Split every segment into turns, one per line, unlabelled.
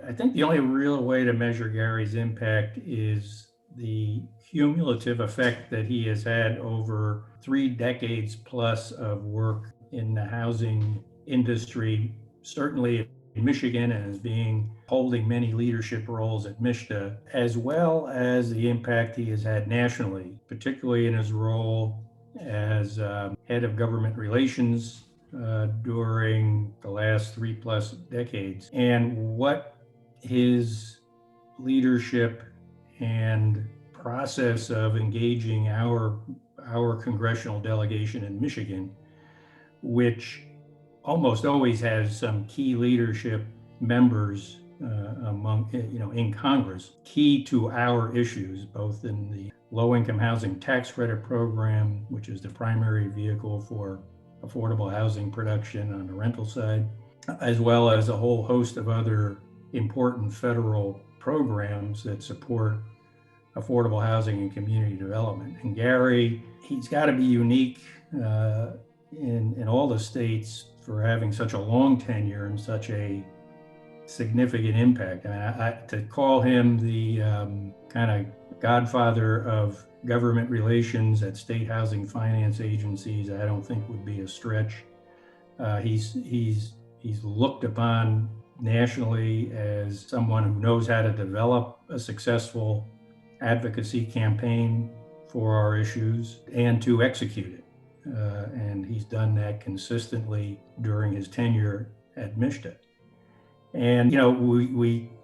I think the only real way to measure Gary's impact is the cumulative effect that he has had over 3 decades plus of work in the housing industry, certainly in Michigan, and as being holding many leadership roles at MISTA, as well as the impact he has had nationally, particularly in his role as head of government relations during the last 3 plus decades, and what his leadership and process of engaging our congressional delegation in Michigan, which almost always has some key leadership members among in Congress, key to our issues, both in the low-income housing tax credit program, which is the primary vehicle for affordable housing production on the rental side, as well as a whole host of other important federal programs that support affordable housing and community development. And Gary, he's got to be unique in all the states for having such a long tenure and such a significant impact. I mean, to call him the kind of godfather of government relations at state housing finance agencies, I don't think would be a stretch. He's looked upon nationally as someone who knows how to develop a successful advocacy campaign for our issues and to execute it. And he's done that consistently during his tenure at MISTA. And,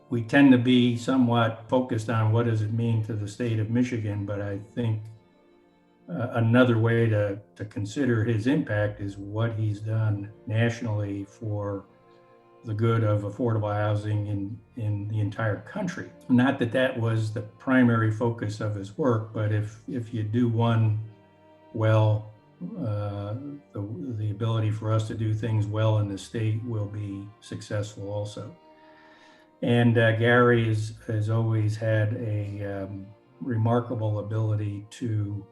we tend to be somewhat focused on what does it mean to the state of Michigan, but I think another way to consider his impact is what he's done nationally for the good of affordable housing in the entire country. Not that that was the primary focus of his work, but if you do one well, the ability for us to do things well in the state will be successful also. And Gary has always had a remarkable ability to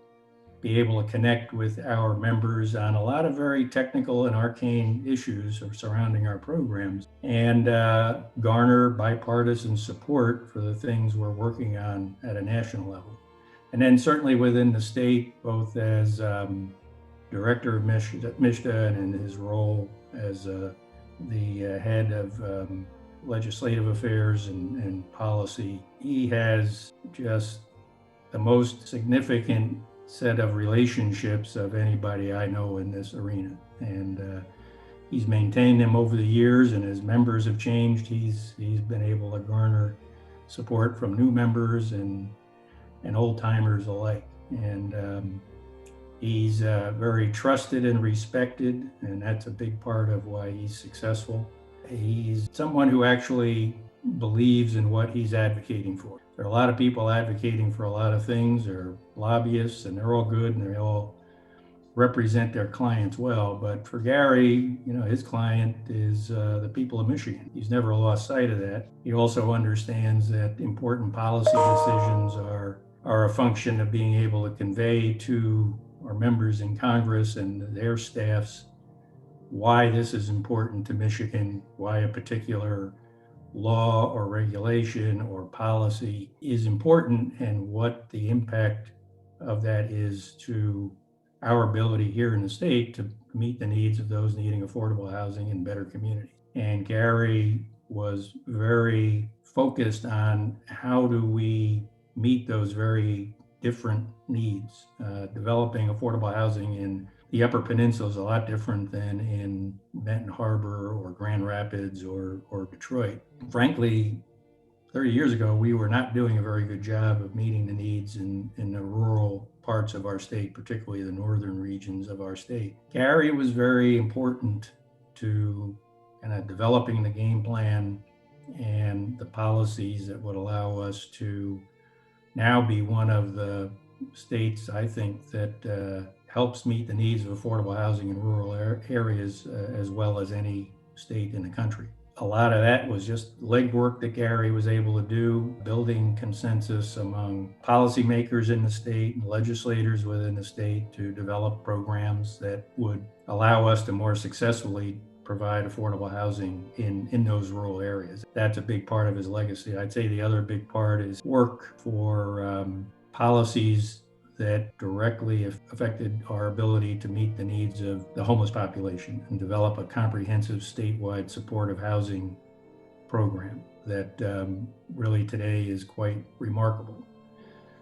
be able to connect with our members on a lot of very technical and arcane issues surrounding our programs and garner bipartisan support for the things we're working on at a national level. And then certainly within the state, both as director of MISTA and in his role as the head of legislative affairs and policy, he has just the most significant set of relationships of anybody I know in this arena. And he's maintained them over the years, and as members have changed, he's been able to garner support from new members and old timers alike. And he's very trusted and respected, and that's a big part of why he's successful. He's someone who actually believes in what he's advocating for. There are a lot of people advocating for a lot of things. They're lobbyists, and they're all good, and they all represent their clients well. But for Gary, his client is the people of Michigan. He's never lost sight of that. He also understands that important policy decisions are a function of being able to convey to our members in Congress and their staffs why this is important to Michigan, why a particular law or regulation or policy is important, and what the impact of that is to our ability here in the state to meet the needs of those needing affordable housing and better communities. And Gary was very focused on how do we meet those very different needs. Developing affordable housing in the Upper Peninsula is a lot different than in Benton Harbor or Grand Rapids or Detroit. Frankly, 30 years ago, we were not doing a very good job of meeting the needs in the rural parts of our state, particularly the northern regions of our state. Gary was very important to kind of developing the game plan and the policies that would allow us to now be one of the states, I think, that helps meet the needs of affordable housing in rural areas as well as any state in the country. A lot of that was just legwork that Gary was able to do, building consensus among policymakers in the state and legislators within the state to develop programs that would allow us to more successfully provide affordable housing in those rural areas. That's a big part of his legacy. I'd say the other big part is work for policies that directly affected our ability to meet the needs of the homeless population and develop a comprehensive statewide supportive housing program that really today is quite remarkable.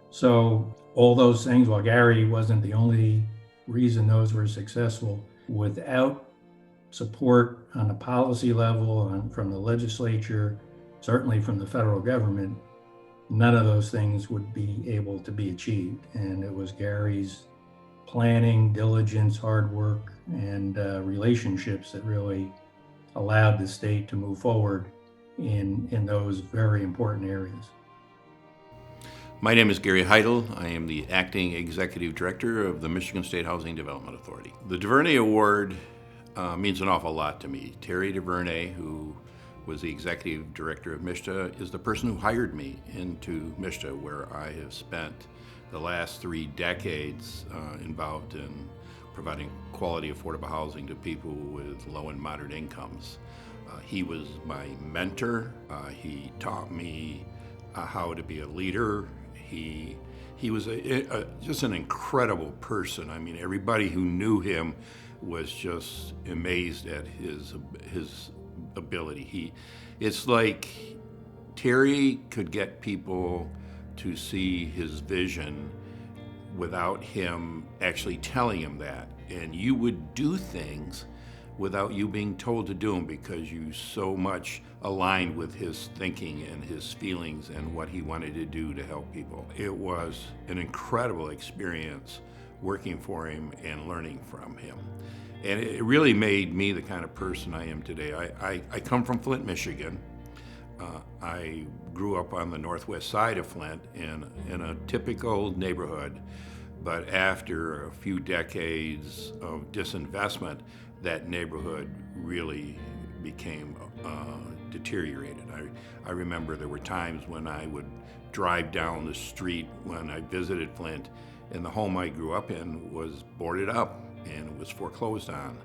So all those things, while Gary wasn't the only reason those were successful, without support on a policy level from the legislature, certainly from the federal government, none of those things would be able to be achieved. And it was Gary's planning, diligence, hard work, and relationships that really allowed the state to move forward in those very important areas.
My name is Gary Heidel. I am the Acting Executive Director of the Michigan State Housing Development Authority. The Duvernay Award means an awful lot to me. Terry Duvernay, who was the Executive Director of MSHDA, is the person who hired me into MSHDA, where I have spent the last 3 decades involved in providing quality, affordable housing to people with low and moderate incomes. He was my mentor. He taught me how to be a leader. He was just an incredible person. I mean, everybody who knew him was just amazed at his ability. It's like Terry could get people to see his vision without him actually telling him that. And you would do things without you being told to do them because you so much aligned with his thinking and his feelings and what he wanted to do to help people. It was an incredible experience working for him and learning from him. And it really made me the kind of person I am today. I come from Flint, Michigan. I grew up on the northwest side of Flint in a typical neighborhood, but after a few decades of disinvestment, that neighborhood really became deteriorated. I remember there were times when I would drive down the street when I visited Flint, and the home I grew up in was boarded up and was foreclosed on.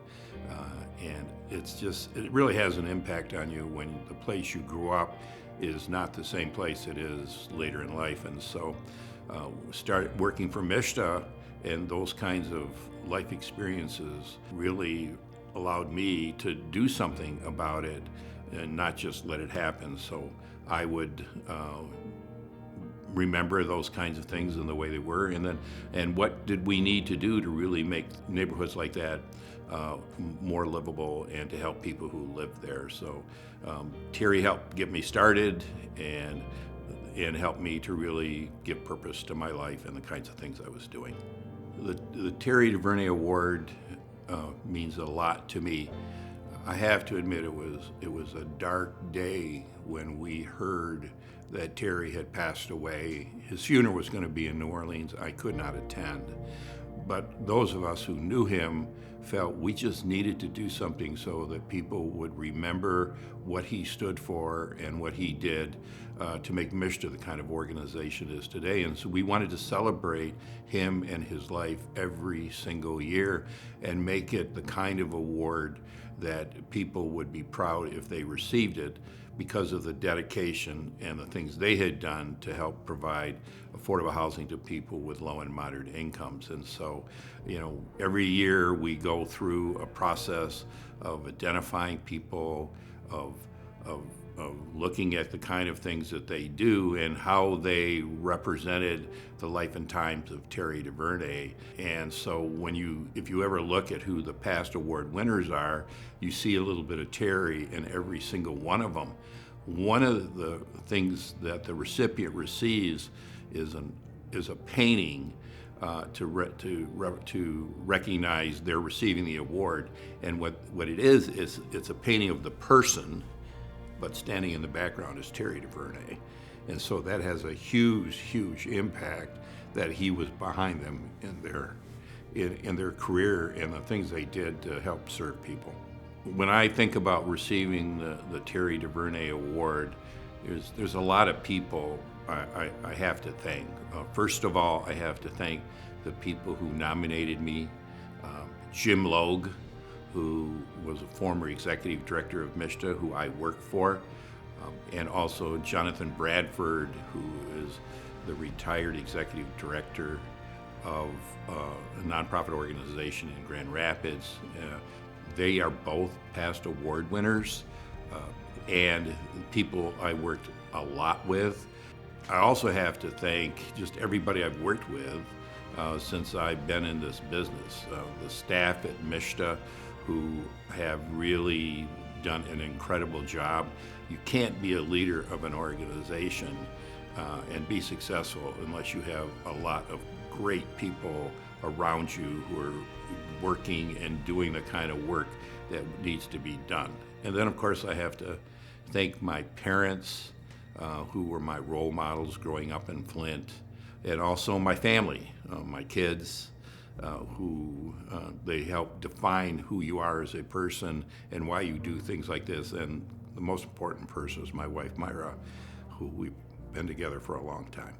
And it really has an impact on you when the place you grew up is not the same place it is later in life. And so started working for MSHDA, and those kinds of life experiences really allowed me to do something about it and not just let it happen. So I would remember those kinds of things and the way they were, and what did we need to do to really make neighborhoods like that more livable and to help people who live there. So Terry helped get me started and helped me to really give purpose to my life and the kinds of things I was doing. The Terry Duvernay Award means a lot to me. I have to admit it was a dark day when we heard that Terry had passed away. His funeral was going to be in New Orleans. I could not attend. But those of us who knew him felt we just needed to do something so that people would remember what he stood for and what he did to make MSHDA the kind of organization it is today. And so we wanted to celebrate him and his life every single year and make it the kind of award that people would be proud if they received it, because of the dedication and the things they had done to help provide affordable housing to people with low and moderate incomes. And so, every year we go through a process of identifying people, of looking at the kind of things that they do and how they represented the life and times of Terry Duvernay. And so if you ever look at who the past award winners are, you see a little bit of Terry in every single one of them. One of the things that the recipient receives is a painting to recognize they're receiving the award. And what it is it's a painting of the person, but standing in the background is Terry Duvernay. And so that has a huge, huge impact that he was behind them in their career and the things they did to help serve people. When I think about receiving the Terry Duvernay Award, there's a lot of people I have to thank. First of all, I have to thank the people who nominated me. Jim Logue, who was a former executive director of MISTA, who I work for, and also Jonathan Bradford, who is the retired executive director of a nonprofit organization in Grand Rapids. They are both past award winners and people I worked a lot with. I also have to thank just everybody I've worked with since I've been in this business. The staff at MISTA, who have really done an incredible job. You can't be a leader of an organization and be successful unless you have a lot of great people around you who are working and doing the kind of work that needs to be done. And then, of course, I have to thank my parents, who were my role models growing up in Flint, and also my family, my kids, who they help define who you are as a person and why you do things like this. And the most important person is my wife, Myra, who we've been together for a long time.